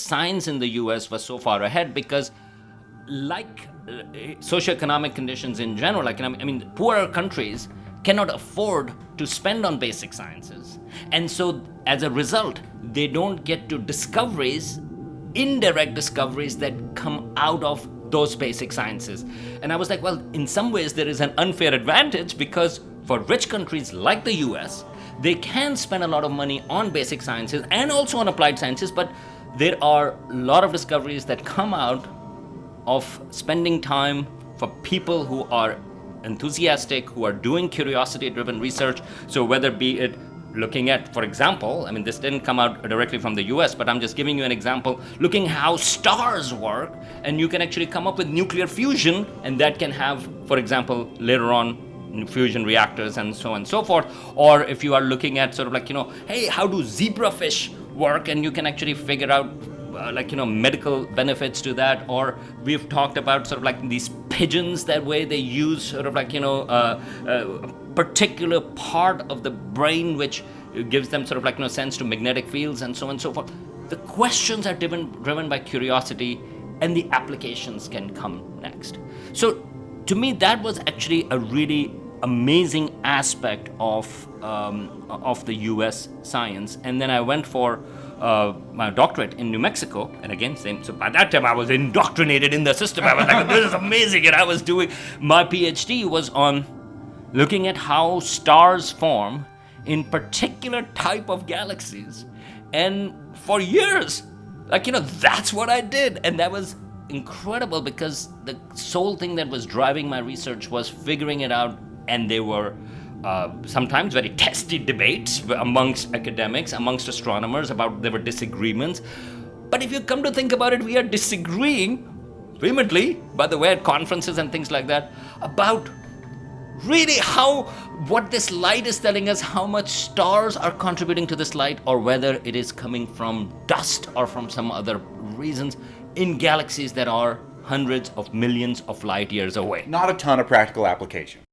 science in the US was so far ahead because like socioeconomic conditions in general, like, I mean, poorer countries cannot afford to spend on basic sciences. And so as a result, they don't get to discoveries, indirect discoveries that come out of those basic sciences. And I was like, well, in some ways there is an unfair advantage because for rich countries like the US, they can spend a lot of money on basic sciences and also on applied sciences, but there are a lot of discoveries that come out of spending time for people who are enthusiastic, who are doing curiosity-driven research. So whether be it looking at, for example, I mean, this didn't come out directly from the US, but I'm just giving you an example, looking how stars work, and you can actually come up with nuclear fusion, and that can have, for example, later on, fusion reactors and so on and so forth. Or if you are looking at sort of like, hey, how do zebrafish work? And you can actually figure out medical benefits to that. Or we've talked about sort of like these pigeons, that way they use sort of like, a particular part of the brain which gives them sort of like, sense to magnetic fields and so on and so forth. The questions are driven by curiosity, and the applications can come next. So to me, that was actually a really amazing aspect of the US science. And then I went for my doctorate in New Mexico, and again, same. So by that time, I was indoctrinated in the system. I was like, this is amazing. And I was doing my PhD was on looking at how stars form in particular type of galaxies. And for years, that's what I did. And that was incredible because the sole thing that was driving my research was figuring it out. And there were sometimes very testy debates amongst academics, amongst astronomers there were disagreements. But if you come to think about it, we are disagreeing vehemently, by the way, at conferences and things like that, about really what this light is telling us, how much stars are contributing to this light, or whether it is coming from dust or from some other reasons in galaxies that are hundreds of millions of light years away. Not a ton of practical application.